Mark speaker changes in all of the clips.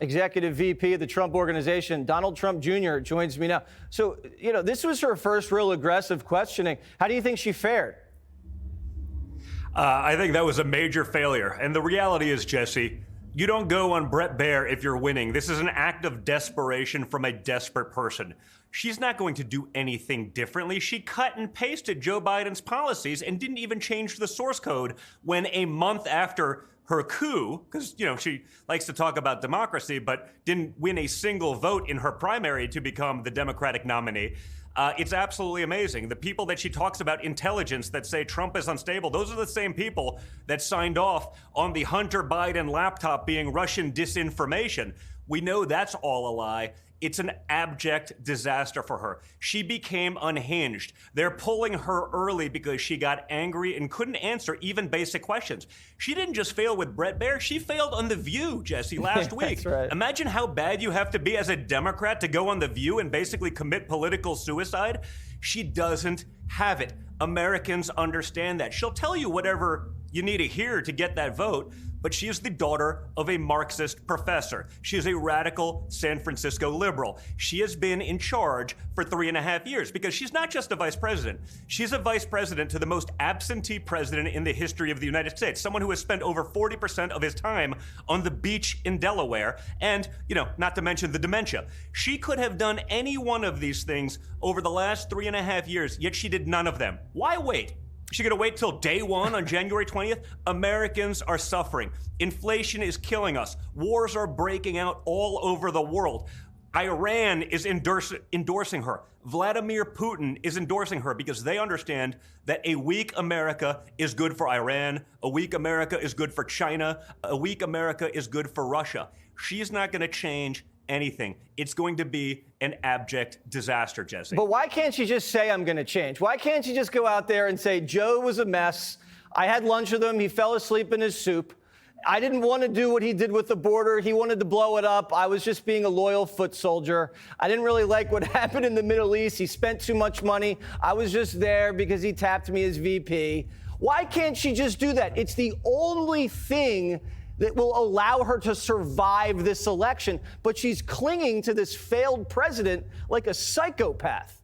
Speaker 1: Executive VP of the Trump Organization, Donald Trump Jr., joins me now. So, this was her first real aggressive questioning. How do you think she fared?
Speaker 2: I think that was a major failure. And the reality is, Jesse, you don't go on Bret Baier if you're winning. This is an act of desperation from a desperate person. She's not going to do anything differently. She cut and pasted Joe Biden's policies and didn't even change the source code when a month after her coup, because, she likes to talk about democracy, but didn't win a single vote in her primary to become the Democratic nominee. It's absolutely amazing. The people that she talks about intelligence that say Trump is unstable, those are the same people that signed off on the Hunter Biden laptop being Russian disinformation. We know that's all a lie. It's an abject disaster for her. She became unhinged. They're pulling her early because she got angry and couldn't answer even basic questions. She didn't just fail with Bret Baier. She failed on The View, Jesse, last week.
Speaker 1: That's right.
Speaker 2: Imagine how bad you have to be as a Democrat to go on The View and basically commit political suicide. She doesn't have it. Americans understand that. She'll tell you whatever you need to hear to get that vote, but she is the daughter of a Marxist professor. She is a radical San Francisco liberal. She has been in charge for 3.5 years because she's not just a vice president. She's a vice president to the most absentee president in the history of the United States, someone who has spent over 40% of his time on the beach in Delaware, and, not to mention the dementia. She could have done any one of these things over the last 3.5 years, yet she did none of them. Why wait? She gonna wait till day one on January 20th? Americans are suffering. Inflation is killing us. Wars are breaking out all over the world. Iran is endorsing her. Vladimir Putin is endorsing her because they understand that a weak America is good for Iran, a weak America is good for China, a weak America is good for Russia. She's not gonna change anything. It's going to be an abject disaster, Jesse.
Speaker 1: But why can't she just say, I'm going to change? Why can't she just go out there and say, Joe was a mess. I had lunch with him. He fell asleep in his soup. I didn't want to do what he did with the border. He wanted to blow it up. I was just being a loyal foot soldier. I didn't really like what happened in the Middle East. He spent too much money. I was just there because he tapped me as VP. Why can't she just do that? It's the only thing that will allow her to survive this election, but she's clinging to this failed president like a psychopath.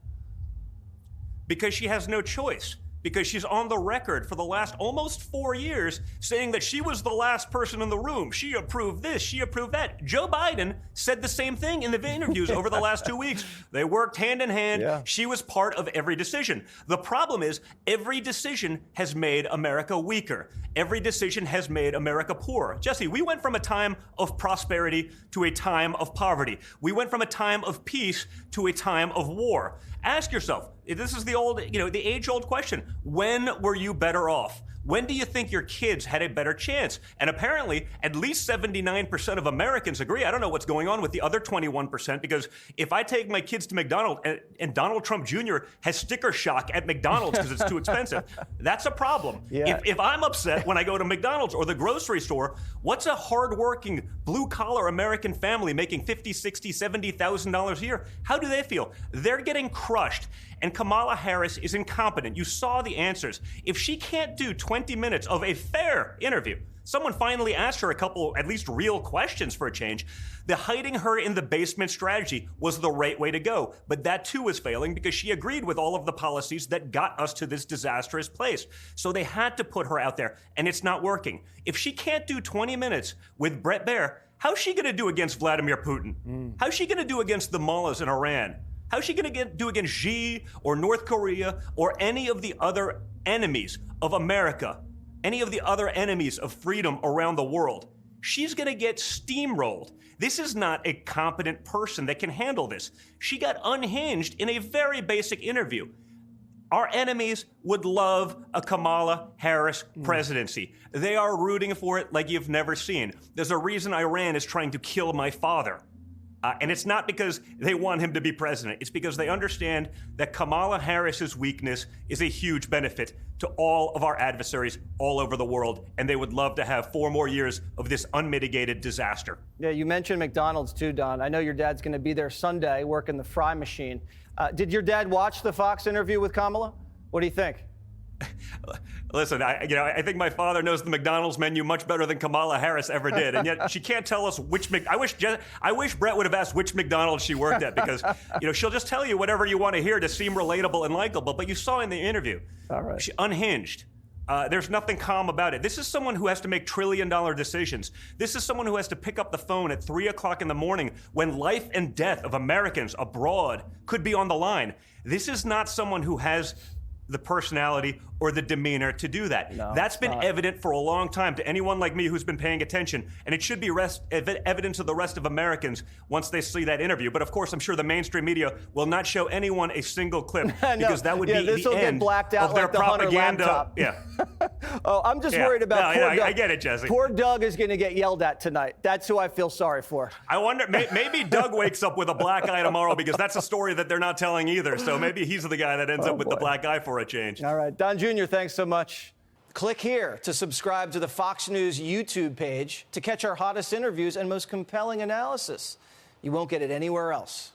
Speaker 2: Because she has no choice. Because she's on the record for the last almost 4 years saying that she was the last person in the room. She approved this, she approved that. Joe Biden said the same thing in the interviews over the last 2 weeks. They worked hand in hand. Yeah. She was part of every decision. The problem is every decision has made America weaker. Every decision has made America poorer. Jesse, we went from a time of prosperity to a time of poverty. We went from a time of peace to a time of war. Ask yourself, this is the age-old question. When were you better off? When do you think your kids had a better chance? And apparently, at least 79% of Americans agree. I don't know what's going on with the other 21%, because if I take my kids to McDonald's and Donald Trump Jr. has sticker shock at McDonald's because it's too expensive, that's a problem.
Speaker 1: Yeah.
Speaker 2: If I'm upset when I go to McDonald's or the grocery store, what's a hardworking, blue-collar American family making $50,000, $60,000, $70,000 a year? How do they feel? They're getting crushed. And Kamala Harris is incompetent. You saw the answers. If she can't do 20 minutes of a fair interview, someone finally asked her a couple, at least real questions for a change, the hiding her in the basement strategy was the right way to go. But that too was failing because she agreed with all of the policies that got us to this disastrous place. So they had to put her out there, and it's not working. If she can't do 20 minutes with Bret Baier, how's she going to do against Vladimir Putin? How's she going to do against the mullahs in Iran? How's she going to do against Xi or North Korea or any of the other enemies of America, any of the other enemies of freedom around the world? She's going to get steamrolled. This is not a competent person that can handle this. She got unhinged in a very basic interview. Our enemies would love a Kamala Harris presidency. They are rooting for it like you've never seen. There's a reason Iran is trying to kill my father. And it's not because they want him to be president. It's because they understand that Kamala Harris's weakness is a huge benefit to all of our adversaries all over the world, and they would love to have 4 more years of this unmitigated disaster.
Speaker 1: Yeah, you mentioned McDonald's too, Don. I know your dad's going to be there Sunday working the fry machine. Did your dad watch the Fox interview with Kamala? What do you think?
Speaker 2: Listen, I think my father knows the McDonald's menu much better than Kamala Harris ever did, and yet she can't tell us which. I wish Brett would have asked which McDonald's she worked at, because she'll just tell you whatever you want to hear to seem relatable and likable. But you saw in the interview,
Speaker 1: all right,
Speaker 2: she unhinged. There's nothing calm about it. This is someone who has to make trillion-dollar decisions. This is someone who has to pick up the phone at 3 o'clock in the morning when life and death of Americans abroad could be on the line. This is not someone who has the personality or the demeanor to do that.
Speaker 1: No,
Speaker 2: that's been
Speaker 1: not
Speaker 2: evident for a long time to anyone like me who's been paying attention, and it should be evident to the rest of Americans once they see that interview. But of course, I'm sure the mainstream media will not show anyone a single clip because that would be the end of their propaganda. Yeah.
Speaker 1: Oh, I'm just worried about poor Doug.
Speaker 2: I get it, Jesse.
Speaker 1: Poor Doug is going to get yelled at tonight. That's who I feel sorry for.
Speaker 2: I wonder, maybe Doug wakes up with a black eye tomorrow, because that's a story that they're not telling either. So maybe he's the guy that ends up with the black eye for a change.
Speaker 1: All right. Don Jr., thanks so much. Click here to subscribe to the Fox News YouTube page to catch our hottest interviews and most compelling analysis. You won't get it anywhere else.